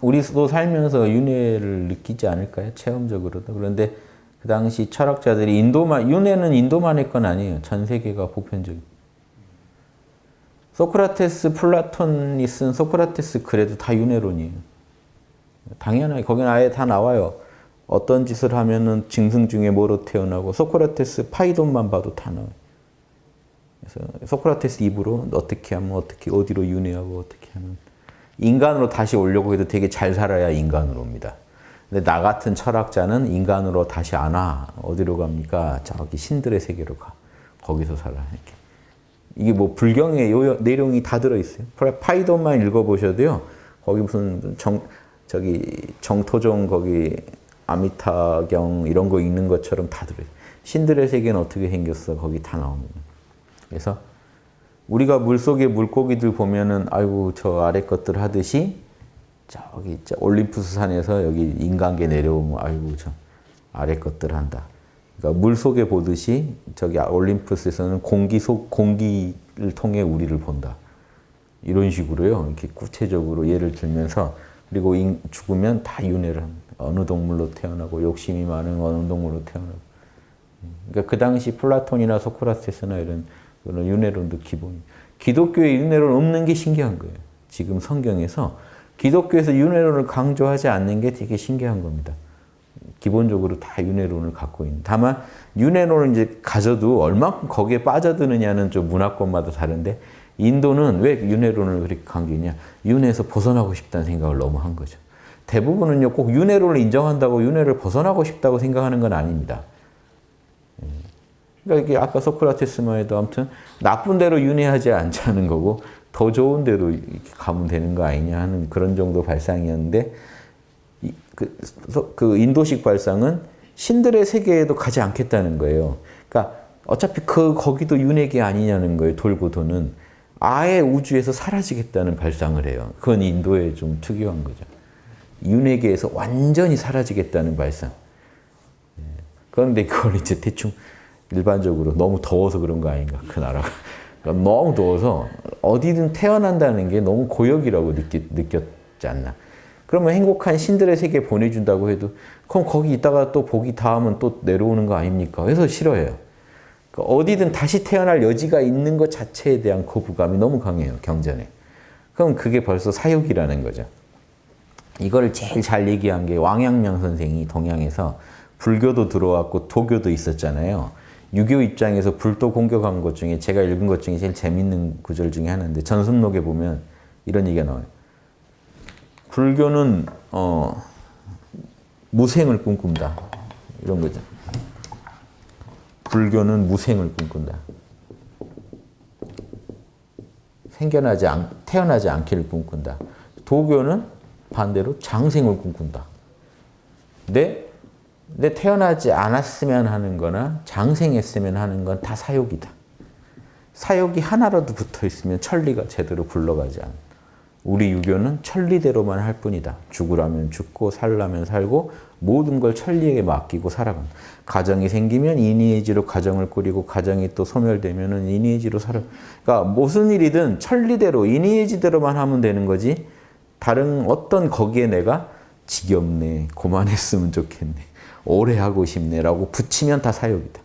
우리도 살면서 윤회를 느끼지 않을까요? 체험적으로도. 그런데 그 당시 철학자들이 윤회는 인도만의 건 아니에요. 전 세계가 보편적인. 소크라테스, 플라톤이 쓴 소크라테스 글에도 다 윤회론이에요. 당연하게 거기는 아예 다 나와요. 어떤 짓을 하면은 짐승 중에 뭐로 태어나고 소크라테스 파이돈만 봐도 다 나와요. 그래서 소크라테스 입으로 어떻게 하면 어떻게 어디로 윤회하고 어떻게 하면 인간으로 다시 오려고 해도 되게 잘 살아야 인간으로 옵니다. 근데 나 같은 철학자는 인간으로 다시 안 와. 어디로 갑니까? 저기 신들의 세계로 가. 거기서 살아. 이렇게. 이게 뭐 불경의 내용이 다 들어있어요. 파이돈만 읽어보셔도요. 거기 무슨 정토종 거기 아미타경 이런 거 읽는 것처럼 다 들어있어요. 신들의 세계는 어떻게 생겼어? 거기 다 나옵니다. 그래서 우리가 물속에 물고기들 보면은 아이고 저 아래 것들 하듯이 저기 올림푸스 산에서 여기 인간계 내려오면 아이고 저 아래 것들 한다. 그러니까 물속에 보듯이 저기 올림푸스에서는 공기를 통해 우리를 본다. 이런 식으로요. 이렇게 구체적으로 예를 들면서 그리고 죽으면 다 윤회를 합니다. 어느 동물로 태어나고 욕심이 많은 어느 동물로 태어나고. 그러니까 그 당시 플라톤이나 소크라테스나 이런 윤회론도 기본. 기독교에 윤회론 없는 게 신기한 거예요. 지금 성경에서 기독교에서 윤회론을 강조하지 않는 게 되게 신기한 겁니다. 기본적으로 다 윤회론을 갖고 있는. 다만 윤회론을 이제 가져도 얼마큼 거기에 빠져드느냐는 좀 문화권마다 다른데 인도는 왜 윤회론을 그렇게 강조했냐? 윤회에서 벗어나고 싶다는 생각을 너무 한 거죠. 대부분은요, 꼭 윤회론을 인정한다고 윤회를 벗어나고 싶다고 생각하는 건 아닙니다. 그러니까 이게 아까 소크라테스만 해도 아무튼 나쁜 대로 윤회하지 않자는 거고 더 좋은 대로 이렇게 가면 되는 거 아니냐 하는 그런 정도 발상이었는데 그 인도식 발상은 신들의 세계에도 가지 않겠다는 거예요. 그러니까 어차피 거기도 윤회계 아니냐는 거예요. 돌고 도는. 아예 우주에서 사라지겠다는 발상을 해요. 그건 인도에 좀 특이한 거죠. 윤회계에서 완전히 사라지겠다는 발상. 그런데 그걸 이제 대충 일반적으로 너무 더워서 그런 거 아닌가, 그 나라가. 그러니까 너무 더워서 어디든 태어난다는 게 너무 고역이라고 느꼈지 않나. 그러면 행복한 신들의 세계에 보내준다고 해도 그럼 거기 있다가 또 복이 닿으면 또 내려오는 거 아닙니까? 그래서 싫어해요. 그러니까 어디든 다시 태어날 여지가 있는 것 자체에 대한 거부감이 너무 강해요, 경전에. 그럼 그게 벌써 사욕이라는 거죠. 이걸 제일 잘 얘기한 게 왕양명 선생이 동양에서 불교도 들어왔고 도교도 있었잖아요. 유교 입장에서 불도 공격한 것 중에 제가 읽은 것 중에 제일 재밌는 구절 중에 하나인데 전승록에 보면 이런 얘기가 나와요. 불교는 무생을 꿈꾼다. 이런 거죠. 불교는 무생을 꿈꾼다. 태어나지 않기를 꿈꾼다. 도교는 반대로 장생을 꿈꾼다. 내 태어나지 않았으면 하는 거나 장생했으면 하는 건 다 사욕이다. 사욕이 하나라도 붙어 있으면 천리가 제대로 굴러가지 않아. 우리 유교는 천리대로만 할 뿐이다. 죽으라면 죽고 살라면 살고 모든 걸 천리에게 맡기고 살아간다. 가정이 생기면 이니에지로 가정을 꾸리고 가정이 또 소멸되면 이니에지로 살아. 그러니까 무슨 일이든 천리대로 이니에지대로만 하면 되는 거지 다른 어떤 거기에 내가 지겹네, 그만했으면 좋겠네, 오래 하고 싶네 라고 붙이면 다 사욕이다.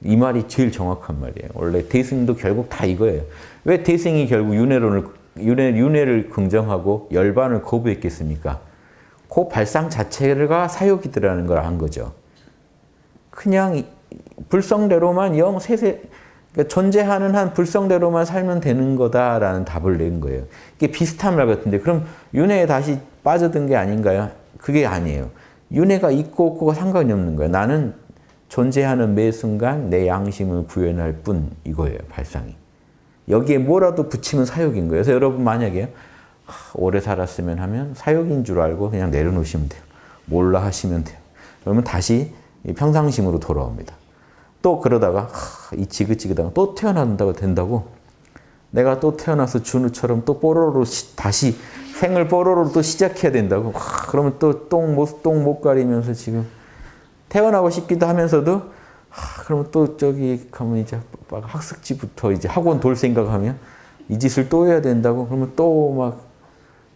이 말이 제일 정확한 말이에요. 원래 대승도 결국 다 이거예요. 왜 대승이 결국 윤회를 긍정하고 열반을 거부했겠습니까? 그 발상 자체가 사욕이더라는 걸 안 거죠. 그냥 불성대로만 그러니까 존재하는 한 불성대로만 살면 되는 거다라는 답을 낸 거예요. 이게 비슷한 말 같은데 그럼 윤회에 다시 빠져든 게 아닌가요? 그게 아니에요. 윤회가 있고 없고가 상관이 없는 거예요. 나는 존재하는 매 순간 내 양심을 구현할 뿐 이거예요. 발상이. 여기에 뭐라도 붙이면 사욕인 거예요. 그래서 여러분 만약에 오래 살았으면 하면 사욕인 줄 알고 그냥 내려놓으시면 돼요. 몰라 하시면 돼요. 그러면 다시 평상심으로 돌아옵니다. 또 그러다가 이 지긋지긋하고 또 태어난다고 된다고 내가 또 태어나서 준우처럼 또 뽀로로 다시 생을 뽀로로 또 시작해야 된다고 그러면 또 똥 못 가리면서 지금 태어나고 싶기도 하면서도 그러면 또 저기 가면 이제 학습지부터 이제 학원 돌 생각하면 이 짓을 또 해야 된다고 그러면 또 막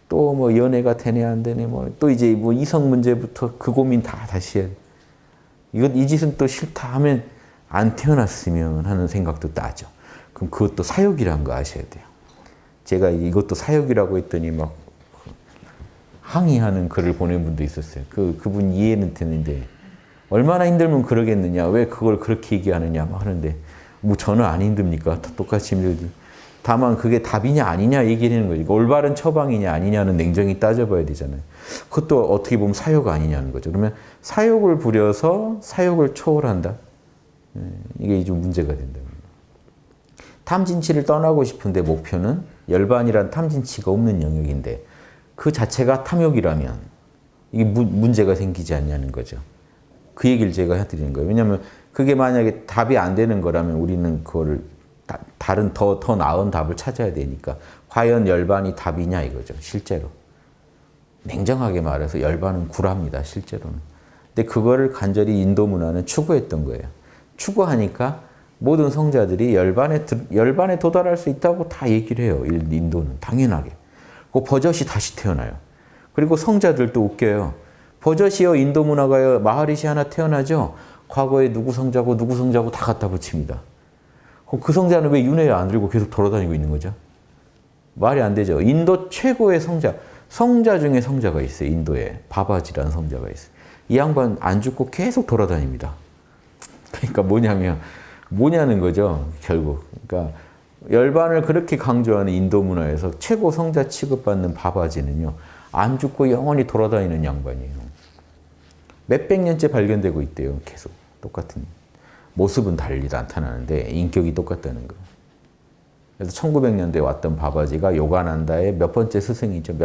또 뭐 연애가 되네 안 되네 뭐 또 이제 뭐 이성 문제부터 그 고민 다 다시 해야 돼. 이 짓은 또 싫다 하면 안 태어났으면 하는 생각도 나죠. 그럼 그것도 사욕이란 거 아셔야 돼요. 제가 이것도 사욕이라고 했더니 막 항의하는 글을 보낸 분도 있었어요. 그분 이해는 되는데 얼마나 힘들면 그러겠느냐. 왜 그걸 그렇게 얘기하느냐 막 하는데 뭐 저는 안 힘듭니까? 다 똑같이 힘들지. 다만 그게 답이냐 아니냐 얘기를 하는 거지. 올바른 처방이냐 아니냐는 냉정히 따져봐야 되잖아요. 그것도 어떻게 보면 사욕 아니냐는 거죠. 그러면 사욕을 부려서 사욕을 초월한다. 이게 좀 문제가 된다. 탐진치를 떠나고 싶은데 목표는 열반이란 탐진치가 없는 영역인데 그 자체가 탐욕이라면 이게 문제가 생기지 않냐는 거죠. 그 얘기를 제가 해드리는 거예요. 왜냐하면 그게 만약에 답이 안 되는 거라면 우리는 그거를 다른 더 나은 답을 찾아야 되니까 과연 열반이 답이냐 이거죠. 실제로. 냉정하게 말해서 열반은 구랍니다. 실제로는. 근데 그거를 간절히 인도 문화는 추구했던 거예요. 추구하니까 모든 성자들이 열반에 도달할 수 있다고 다 얘기를 해요. 인도는 당연하게. 그 버젓이 다시 태어나요. 그리고 성자들도 웃겨요. 버젓이요, 인도 문화가요, 마하리시 하나 태어나죠. 과거에 누구 성자고 누구 성자고 다 갖다 붙입니다. 그 성자는 왜 윤회를 안 들고 계속 돌아다니고 있는 거죠? 말이 안 되죠. 인도 최고의 성자 중에 성자가 있어요. 인도에 바바지라는 성자가 있어요. 이 양반 안 죽고 계속 돌아다닙니다. 그러니까 뭐냐는 거죠. 결국. 그러니까 열반을 그렇게 강조하는 인도 문화에서 최고 성자 취급받는 바바지는요. 안 죽고 영원히 돌아다니는 양반이에요. 몇백 년째 발견되고 있대요. 계속 똑같은. 모습은 달리 나타나는데 인격이 똑같다는 거. 그래서 1900년대에 왔던 바바지가 요가난다의 몇 번째 스승이죠.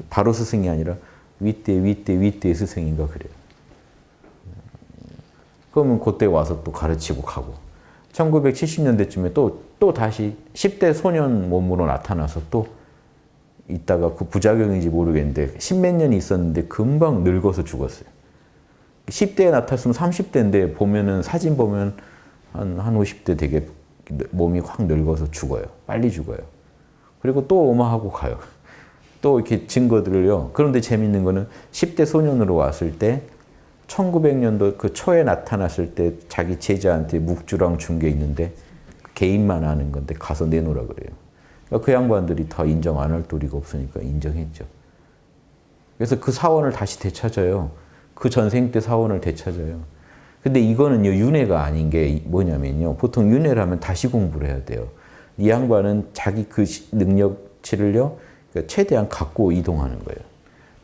바로 스승이 아니라 윗대 스승인가 그래요. 그러면 그때 와서 또 가르치고 가고. 1970년대쯤에 또 다시 10대 소년 몸으로 나타나서 또 있다가 그 부작용인지 모르겠는데 10몇 년이 있었는데 금방 늙어서 죽었어요. 10대에 나타났으면 30대인데 보면은 사진 보면 한 50대 되게 몸이 확 늙어서 죽어요. 빨리 죽어요. 그리고 또 오마하고 가요. 또 이렇게 증거들을요. 그런데 재밌는 거는 10대 소년으로 왔을 때 1900년도 그 초에 나타났을 때 자기 제자한테 묵주랑 준 게 있는데 개인만 아는 건데 가서 내놓으라 그래요. 그러니까 그 양반들이 다 인정 안 할 도리가 없으니까 인정했죠. 그래서 그 사원을 다시 되찾아요. 그 전생 때 사원을 되찾아요. 근데 이거는요, 윤회가 아닌 게 뭐냐면요. 보통 윤회를 하면 다시 공부를 해야 돼요. 이 양반은 자기 그 능력치를요, 그러니까 최대한 갖고 이동하는 거예요.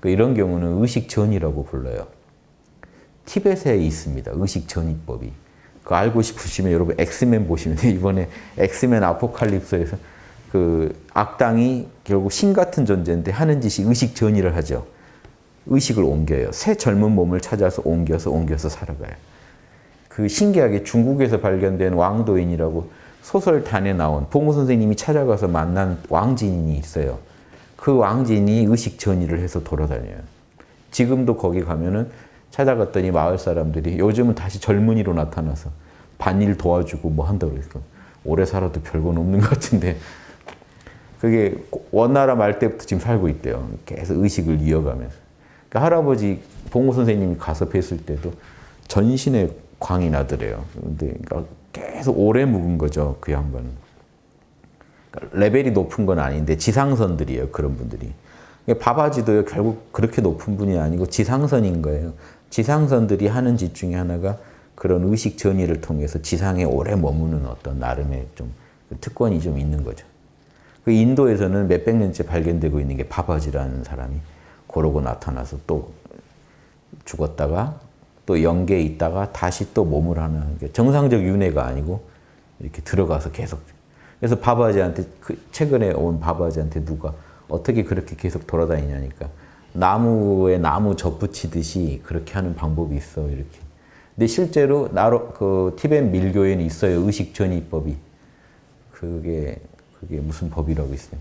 그러니까 이런 경우는 의식전이라고 불러요. 티벳에 있습니다. 의식전이법이. 그거 알고 싶으시면 여러분 엑스맨 보시면 돼요. 이번에 엑스맨 아포칼립스에서 그 악당이 결국 신 같은 존재인데 하는 짓이 의식전이를 하죠. 의식을 옮겨요. 새 젊은 몸을 찾아서 옮겨서 살아가요. 그 신기하게 중국에서 발견된 왕도인이라고 소설단에 나온 봉우 선생님이 찾아가서 만난 왕진이 있어요. 그 왕진이 의식 전이를 해서 돌아다녀요. 지금도 거기 가면은 찾아갔더니 마을 사람들이 요즘은 다시 젊은이로 나타나서 반일 도와주고 뭐 한다고 그랬어. 오래 살아도 별건 없는 것 같은데 그게 원나라 말 때부터 지금 살고 있대요. 계속 의식을 이어가면서. 그러니까 할아버지 봉우 선생님이 가서 뵀을 때도 전신에 광이 나더래요. 근데 그러니까 계속 오래 묵은 거죠, 그 양반은. 그러니까 레벨이 높은 건 아닌데 지상선들이에요, 그런 분들이. 바바지도요, 결국 그렇게 높은 분이 아니고 지상선인 거예요. 지상선들이 하는 짓 중에 하나가 그런 의식 전이를 통해서 지상에 오래 머무는 어떤 나름의 좀 특권이 좀 있는 거죠. 그 인도에서는 몇백 년째 발견되고 있는 게 바바지라는 사람이 그러고 나타나서 또 죽었다가 또 영계에 있다가 다시 또 몸을 하는 정상적 윤회가 아니고 이렇게 들어가서 계속. 그래서 바바지한테 최근에 온 바바지한테 누가 어떻게 그렇게 계속 돌아다니냐니까 나무에 나무 접붙이듯이 그렇게 하는 방법이 있어 이렇게. 근데 실제로 그 티벳 밀교에는 있어요. 의식 전이법이. 그게 무슨 법이라고 있어요.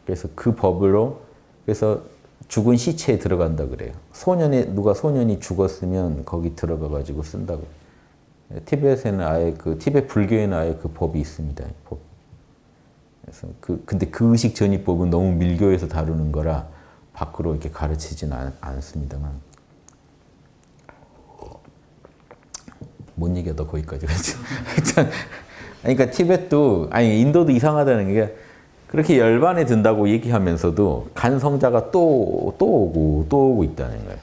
그래서 그 법으로 그래서 죽은 시체에 들어간다 그래요. 누가 소년이 죽었으면 거기 들어가 가지고 쓴다고. 티벳에는 아예 티벳 불교에는 아예 그 법이 있습니다. 법. 그래서 근데 그 의식 전이법은 너무 밀교에서 다루는 거라 밖으로 이렇게 가르치지는 않습니다만. 뭔 얘기하다 거기까지 갔지. 그러니까 티벳도, 아니, 인도도 이상하다는 게 그렇게 열반에 든다고 얘기하면서도 간성자가 또 오고 있다는 거예요.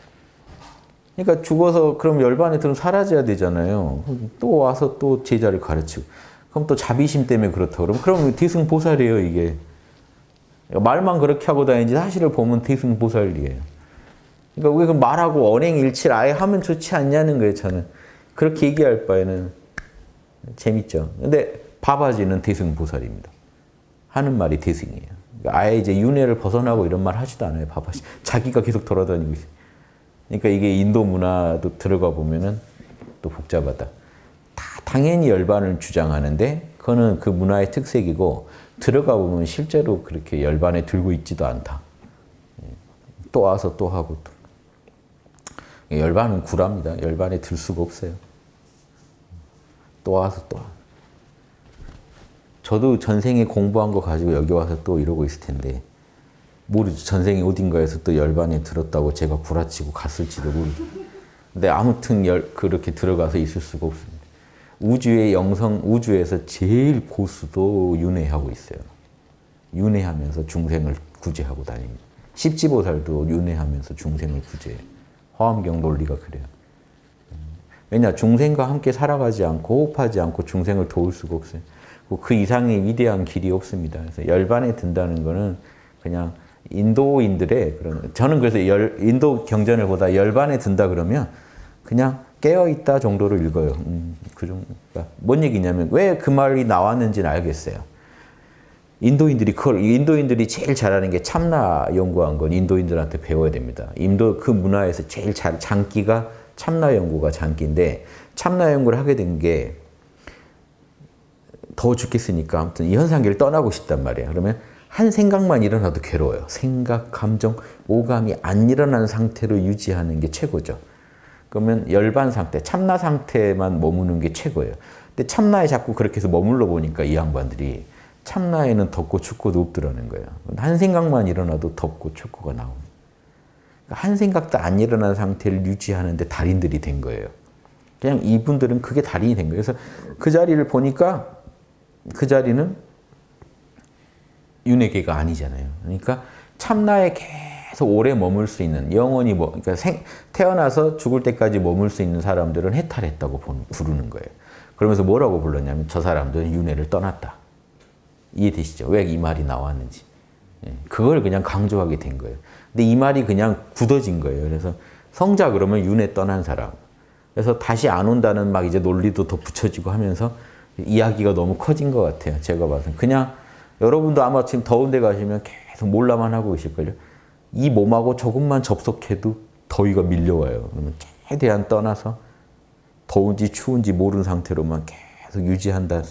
그러니까 죽어서 그럼 열반에 들면 사라져야 되잖아요. 또 와서 또 제자를 가르치고. 그럼 또 자비심 때문에 그렇다고 그럼 대승보살이에요, 이게. 말만 그렇게 하고 다니지 사실을 보면 대승보살이에요. 그러니까 왜 그 말하고 언행일치를 아예 하면 좋지 않냐는 거예요, 저는. 그렇게 얘기할 바에는 재밌죠. 근데 바바지는 대승보살입니다. 하는 말이 대승이에요. 그러니까 아예 이제 윤회를 벗어나고 이런 말 하지도 않아요, 바바지. 자기가 계속 돌아다니고 있어요. 그러니까 이게 인도 문화도 들어가 보면은 또 복잡하다. 당연히 열반을 주장하는데 그거는 그 문화의 특색이고 들어가 보면 실제로 그렇게 열반에 들고 있지도 않다. 또 와서 또 하고 또. 열반은 구랍니다. 열반에 들 수가 없어요. 또 와서 또. 저도 전생에 공부한 거 가지고 여기 와서 또 이러고 있을 텐데 모르죠. 전생에 어딘가에서 또 열반에 들었다고 제가 구라치고 갔을지도 모르죠. 근데 아무튼 그렇게 들어가서 있을 수가 없습니다. 우주의 우주에서 제일 고수도 윤회하고 있어요. 윤회하면서 중생을 구제하고 다닙니다. 십지보살도 윤회하면서 중생을 구제해요. 화엄경 논리가 그래요. 왜냐? 중생과 함께 살아가지 않고 호흡하지 않고 중생을 도울 수가 없어요. 그 이상의 위대한 길이 없습니다. 그래서 열반에 든다는 거는 그냥 인도인들의 그런, 저는 그래서 인도 경전을 보다 열반에 든다 그러면 그냥 깨어있다 정도로 읽어요. 그 정도. 그러니까 뭔 얘기냐면 왜 그 말이 나왔는지는 알겠어요. 인도인들이 제일 잘하는 게 참나 연구한 건 인도인들한테 배워야 됩니다. 인도 그 문화에서 제일 장기가 참나 연구가 장기인데 참나 연구를 하게 된 게 더워 죽겠으니까 아무튼 이 현상계를 떠나고 싶단 말이에요. 그러면 한 생각만 일어나도 괴로워요. 생각, 감정, 오감이 안 일어나는 상태로 유지하는 게 최고죠. 그러면 열반 상태, 참나 상태만 머무는 게 최고예요. 근데 참나에 자꾸 그렇게 해서 머물러 보니까 이 양반들이 참나에는 덥고 춥고도 없더라는 거예요. 한 생각만 일어나도 덥고 춥고가 나옵니다. 한 생각도 안 일어나는 상태를 유지하는데 달인들이 된 거예요. 그냥 이분들은 그게 달인이 된 거예요. 그래서 그 자리를 보니까 그 자리는 윤회계가 아니잖아요. 그러니까 참나에 계속 오래 머물 수 있는 영원히 그러니까 태어나서 죽을 때까지 머물 수 있는 사람들은 해탈했다고 부르는 거예요. 그러면서 뭐라고 불렀냐면 저 사람들은 윤회를 떠났다. 이해되시죠? 왜 이 말이 나왔는지. 그걸 그냥 강조하게 된 거예요. 근데 이 말이 그냥 굳어진 거예요. 그래서 성자 그러면 윤회 떠난 사람. 그래서 다시 안 온다는 막 이제 논리도 더 붙여지고 하면서 이야기가 너무 커진 것 같아요. 제가 봐서. 그냥 여러분도 아마 지금 더운 데 가시면 계속 몰라만 하고 계실걸요. 이 몸하고 조금만 접속해도 더위가 밀려와요. 그러면 최대한 떠나서 더운지 추운지 모르는 상태로만 계속 유지한다.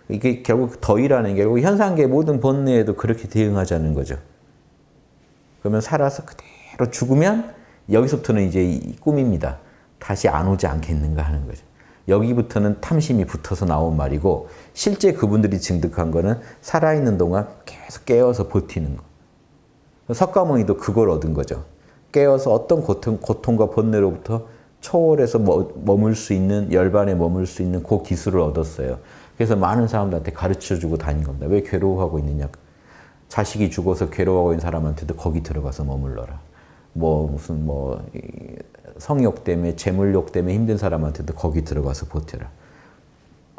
이게 결국 더위라는 게 결국 현상계 모든 번뇌에도 그렇게 대응하자는 거죠. 그러면 살아서 그대로 죽으면 여기서부터는 이제 이 꿈입니다. 다시 안 오지 않겠는가 하는 거죠. 여기부터는 탐심이 붙어서 나온 말이고 실제 그분들이 증득한 거는 살아있는 동안 계속 깨어서 버티는 거. 석가모니도 그걸 얻은 거죠. 깨어서 어떤 고통과 번뇌로부터 초월해서 머물 수 있는, 열반에 머물 수 있는 그 기술을 얻었어요. 그래서 많은 사람들한테 가르쳐주고 다닌 겁니다. 왜 괴로워하고 있느냐. 자식이 죽어서 괴로워하고 있는 사람한테도 거기 들어가서 머물러라. 성욕 때문에, 재물욕 때문에 힘든 사람한테도 거기 들어가서 버텨라.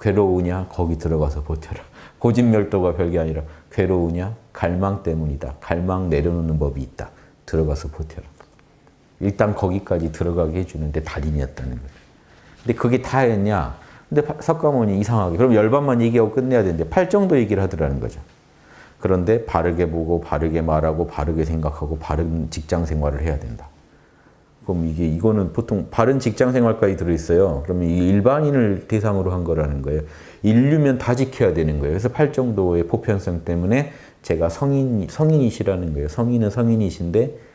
괴로우냐? 거기 들어가서 버텨라. 고집멸도가 별게 아니라 괴로우냐? 갈망 때문이다. 갈망 내려놓는 법이 있다. 들어가서 버텨라. 일단 거기까지 들어가게 해주는데 달인이었다는 거예요. 근데 그게 다였냐? 근데 석가모니 이상하게 그럼 열반만 얘기하고 끝내야 되는데 8정도 얘기를 하더라는 거죠. 그런데 바르게 보고 바르게 말하고 바르게 생각하고 바른 직장 생활을 해야 된다. 그럼 이거는 보통 바른 직장 생활까지 들어있어요. 그러면 이 일반인을 대상으로 한 거라는 거예요. 인류면 다 지켜야 되는 거예요. 그래서 8정도의 보편성 때문에 제가 성인이시라는 거예요. 성인은 성인이신데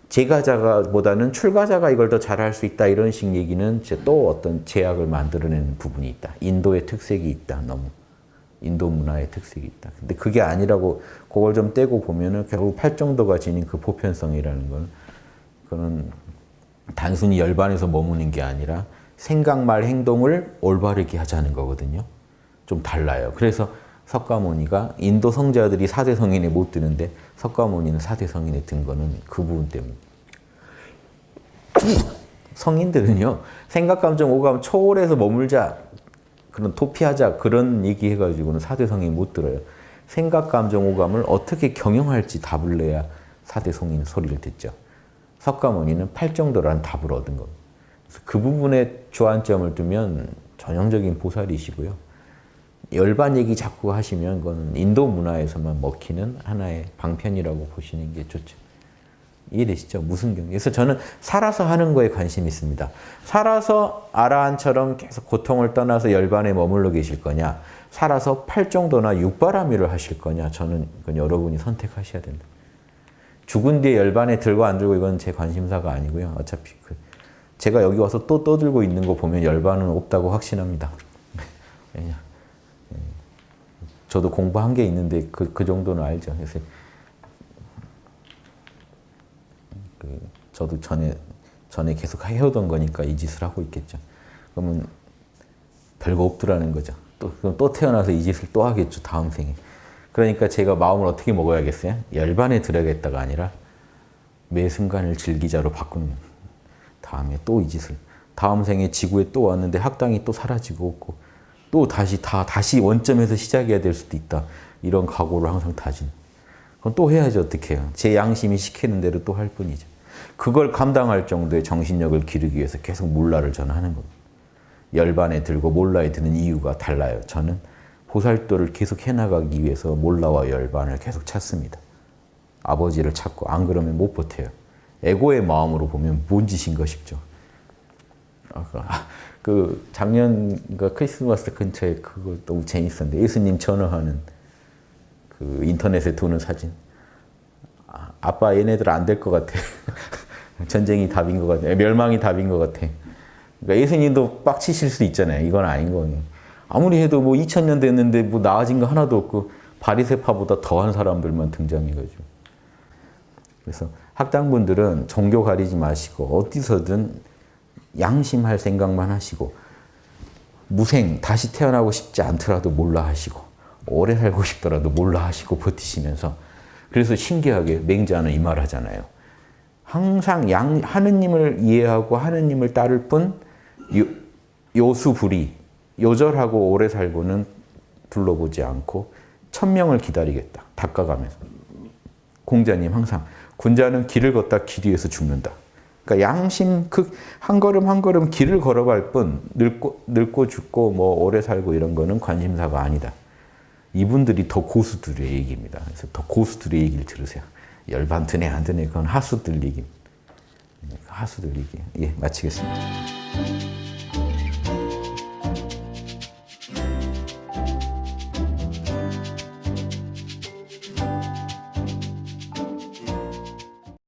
제가자보다는 출가자가 이걸 더 잘할 수 있다 이런 식 얘기는 또 어떤 제약을 만들어내는 부분이 있다. 인도의 특색이 있다. 너무. 인도 문화의 특색이 있다. 근데 그게 아니라고 그걸 좀 떼고 보면은 결국 팔정도가 지닌 그 보편성이라는 건 그는 단순히 열반에서 머무는 게 아니라 생각, 말, 행동을 올바르게 하자는 거거든요. 좀 달라요. 그래서 석가모니가 인도 성자들이 4대 성인에 못 드는데 석가모니는 4대 성인에 든 거는 그 부분 때문에. 성인들은요, 생각, 감정, 오감 초월해서 머물자, 그런 도피하자, 그런 얘기 해가지고는 4대 성인 못 들어요. 생각, 감정, 오감을 어떻게 경영할지 답을 내야 4대 성인 소리를 듣죠. 석가모니는 팔정도라는 답을 얻은 겁니다. 그래서 그 부분에 주안점을 두면 전형적인 보살이시고요. 열반 얘기 자꾸 하시면 그건 인도 문화에서만 먹히는 하나의 방편이라고 보시는 게 좋죠. 이해되시죠? 무슨 경계? 그래서 저는 살아서 하는 거에 관심이 있습니다. 살아서 아라한처럼 계속 고통을 떠나서 열반에 머물러 계실 거냐, 살아서 팔정도나 육바라밀을 하실 거냐, 저는 그건 여러분이 선택하셔야 된다. 죽은 뒤에 열반에 들고 안 들고 이건 제 관심사가 아니고요. 어차피 제가 여기 와서 또 떠들고 있는 거 보면 열반은 없다고 확신합니다. 왜냐? 저도 공부한 게 있는데 그 정도는 알죠. 그래서 저도 전에 계속 해오던 거니까 이 짓을 하고 있겠죠. 그러면 별거 없더라는 거죠. 그럼 또 태어나서 이 짓을 또 하겠죠. 다음 생에. 그러니까 제가 마음을 어떻게 먹어야겠어요? 열반에 들어야겠다가 아니라 매 순간을 즐기자로 바꾸는 거예요. 다음에 또 이 짓을. 다음 생에 지구에 또 왔는데 학당이 또 사라지고 없고 또 다시 원점에서 시작해야 될 수도 있다. 이런 각오를 항상 다진. 그럼 또 해야지 어떻게 해요? 제 양심이 시키는 대로 또 할 뿐이죠. 그걸 감당할 정도의 정신력을 기르기 위해서 계속 몰라를 저는 하는 겁니다. 열반에 들고 몰라에 드는 이유가 달라요. 저는 보살도를 계속 해나가기 위해서 몰라와 열반을 계속 찾습니다. 아버지를 찾고 안 그러면 못 버텨요. 에고의 마음으로 보면 뭔 짓인가 싶죠. 작년 크리스마스 근처에 그거 너무 재밌었는데 예수님 전화하는 그 인터넷에 도는 사진. 아빠 얘네들 안 될 것 같아. 전쟁이 답인 것 같아. 멸망이 답인 것 같아. 그러니까 예수님도 빡치실 수 있잖아요. 이건 아닌 거예요. 아무리 해도 뭐 2000년 됐는데 뭐 나아진 거 하나도 없고 바리새파보다 더한 사람들만 등장해가지고. 그래서 학당분들은 종교 가리지 마시고 어디서든 양심할 생각만 하시고 무생, 다시 태어나고 싶지 않더라도 몰라 하시고 오래 살고 싶더라도 몰라 하시고 버티시면서 그래서 신기하게 맹자는 이 말 하잖아요. 항상 하느님을 이해하고 하느님을 따를 뿐 요수불이 요절하고 오래 살고는 둘러보지 않고 천명을 기다리겠다. 닦아가면서. 공자님 항상 군자는 길을 걷다 길 위에서 죽는다. 그러니까 양심 한 걸음 한 걸음 길을 걸어갈 뿐 늙고 죽고 뭐 오래 살고 이런 거는 관심사가 아니다. 이분들이 더 고수들의 얘기입니다. 그래서 더 고수들의 얘기를 들으세요. 열반 드네 안 드네 그건 하수들 얘기입니다. 하수들 얘기. 예, 마치겠습니다.